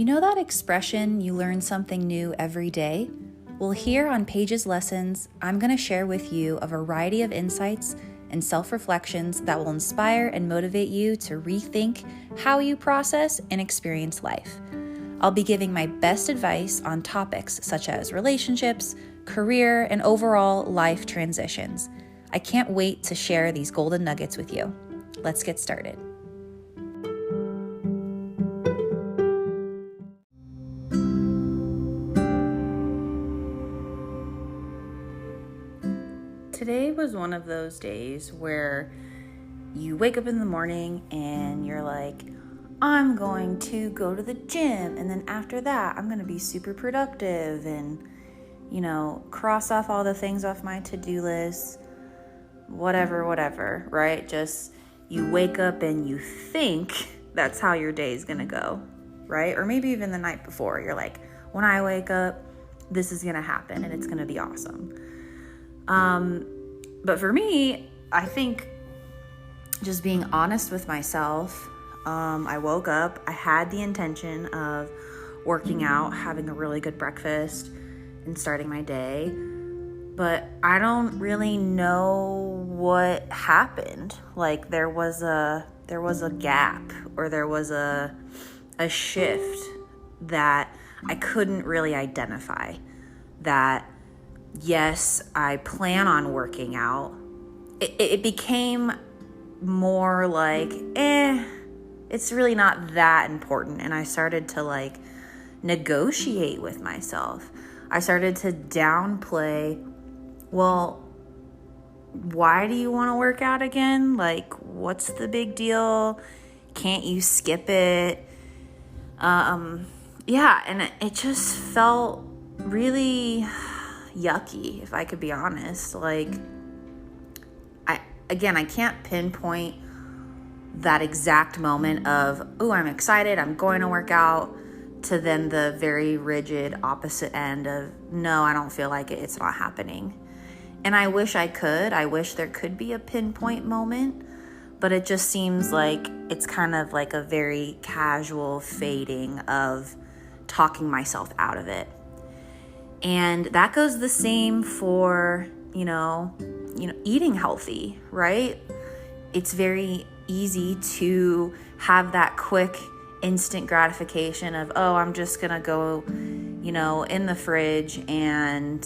know that expression, you learn something new every day? Well, here on Paige's Lessons, I'm going to share with you a variety of insights and self-reflections that will inspire and motivate you to rethink how you process and experience life. I'll be giving my best advice on topics such as relationships, career, and overall life transitions. I can't wait to share these golden nuggets with you. Let's get started. Today was one of those days where you wake up in the morning and you're like, I'm going to go to the gym, and then after that I'm going to be super productive and, cross off all the things off my to-do list, whatever, right? Just you wake up and you think that's how your day is going to go, right? Or maybe even the night before, you're like, when I wake up, this is going to happen and it's going to be awesome. But for me, I think just being honest with myself, I woke up, I had the intention of working out, having a really good breakfast, and starting my day, but I don't really know what happened. Like there was a gap, or there was a shift that I couldn't really identify. That yes, I plan on working out. It became more like, it's really not that important. And I started to negotiate with myself. I started to downplay, well, why do you want to work out again? What's the big deal? Can't you skip it? And it just felt really yucky, if I could be honest. I can't pinpoint that exact moment of, oh, I'm excited, I'm going to work out, to then the very rigid opposite end of, no, I don't feel like it, it's not happening. And I wish I could. I wish there could be a pinpoint moment, but it just seems like it's kind of like a very casual fading of talking myself out of it. And that goes the same for, eating healthy, right? It's very easy to have that quick instant gratification of, oh, I'm just going to go, in the fridge and,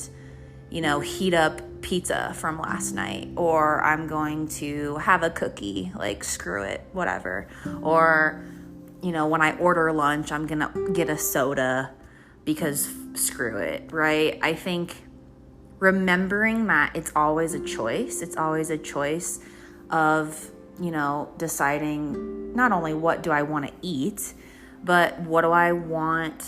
heat up pizza from last night, or I'm going to have a cookie, screw it, whatever. Or, when I order lunch, I'm going to get a soda because screw it, right? I think remembering that it's always a choice. It's always a choice of, deciding not only what do I want to eat, but what do I want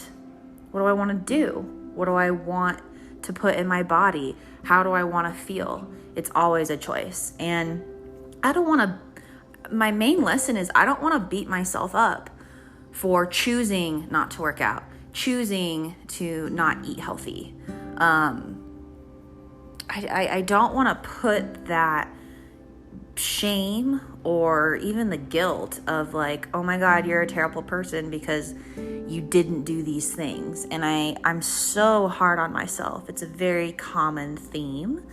to do? What do I want to put in my body? How do I want to feel? It's always a choice. And my main lesson is I don't want to beat myself up for choosing not to work out, choosing to not eat healthy. I don't want to put that shame or even the guilt of oh my God, you're a terrible person because you didn't do these things. And I'm so hard on myself. It's a very common theme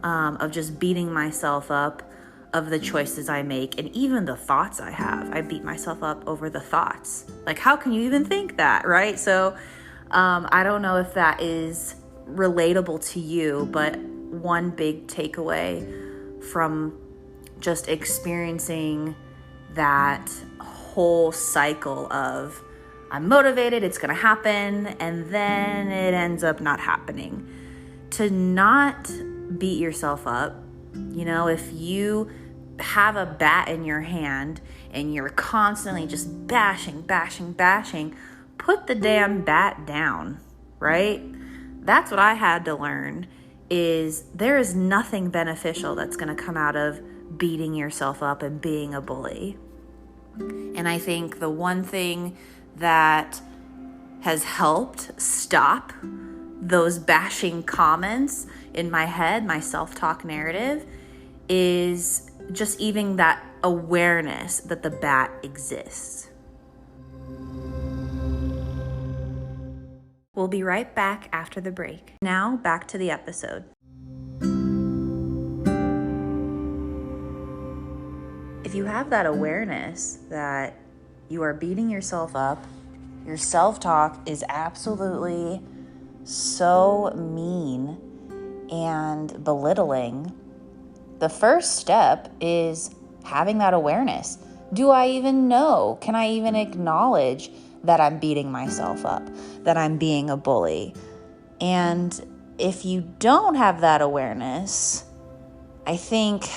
of just beating myself up of the choices I make and even the thoughts I have. I beat myself up over the thoughts. How can you even think that, right? So I don't know if that is relatable to you, but one big takeaway from just experiencing that whole cycle of I'm motivated, it's going to happen, and then it ends up not happening. To not beat yourself up, if you have a bat in your hand and you're constantly just bashing, put the damn bat down, right? That's what I had to learn, is there is nothing beneficial that's going to come out of beating yourself up and being a bully. And I think the one thing that has helped stop those bashing comments in my head, my self-talk narrative, is just even that awareness that the bat exists. We'll be right back after the break. Now, back to the episode. If you have that awareness that you are beating yourself up, your self-talk is absolutely so mean and belittling, the first step is having that awareness. Do I even know? Can I even acknowledge that I'm beating myself up, that I'm being a bully? And if you don't have that awareness, I think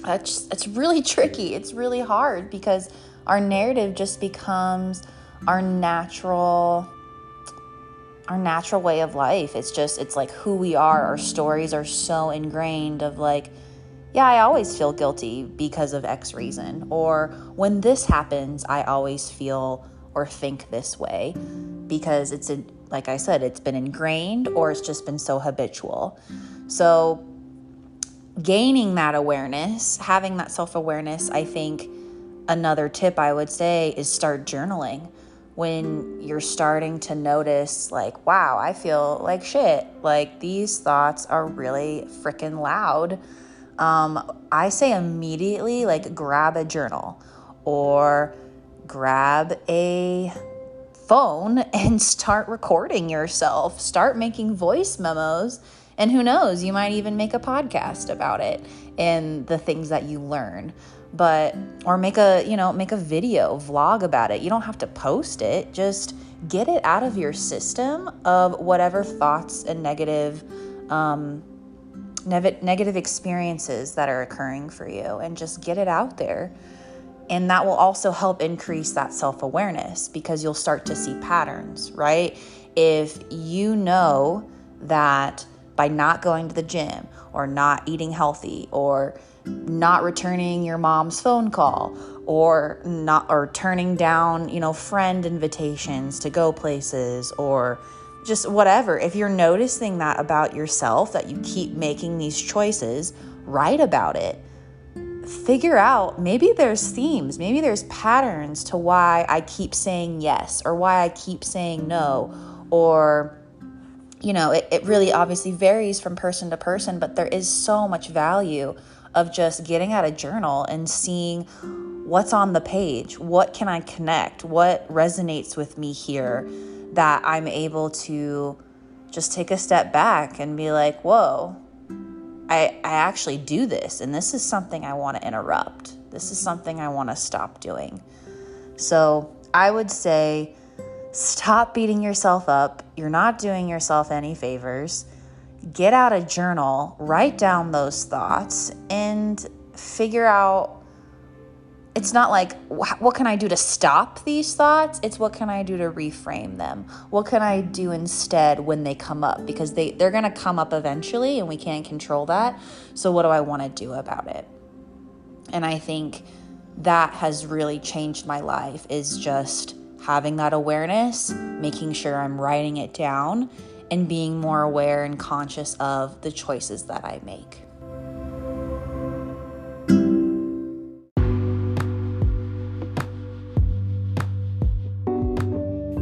it's really tricky. It's really hard because our narrative just becomes our natural way of life. It's like who we are. Our stories are so ingrained of like, yeah, I always feel guilty because of X reason. Or when this happens, I always feel or think this way because like I said, it's been ingrained or it's just been so habitual. So gaining that awareness, having that self-awareness, I think another tip I would say is start journaling. When you're starting to notice like, wow, I feel like shit. Like these thoughts are really freaking loud. I say immediately like grab a journal or grab a phone and start recording yourself. Start making voice memos. And who knows, you might even make a podcast about it and the things that you learn. Or make a video vlog about it. You don't have to post it. Just get it out of your system of whatever thoughts and negative experiences that are occurring for you, and just get it out there. And that will also help increase that self-awareness because you'll start to see patterns, right? If you know that by not going to the gym or not eating healthy or not returning your mom's phone call or turning down, friend invitations to go places or just whatever. If you're noticing that about yourself, that you keep making these choices, write about it. Figure out, maybe there's themes, maybe there's patterns to why I keep saying yes or why I keep saying no, or it really obviously varies from person to person, but there is so much value of just getting out a journal and seeing what's on the page. What can I connect? What resonates with me here that I'm able to just take a step back and be like, whoa, I actually do this. And this is something I want to interrupt. This is something I want to stop doing. So I would say, stop beating yourself up. You're not doing yourself any favors. Get out a journal, write down those thoughts, and figure out, it's not like, what can I do to stop these thoughts? It's what can I do to reframe them? What can I do instead when they come up? Because they're going to come up eventually and we can't control that. So what do I want to do about it? And I think that has really changed my life, is just having that awareness, making sure I'm writing it down, and being more aware and conscious of the choices that I make.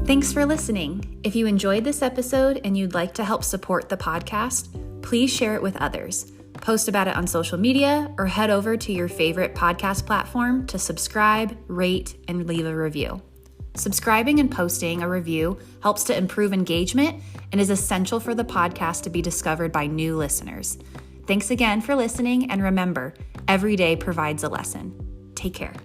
Thanks for listening. If you enjoyed this episode and you'd like to help support the podcast, please share it with others. Post about it on social media or head over to your favorite podcast platform to subscribe, rate, and leave a review. Subscribing and posting a review helps to improve engagement and is essential for the podcast to be discovered by new listeners. Thanks again for listening, and remember, every day provides a lesson. Take care.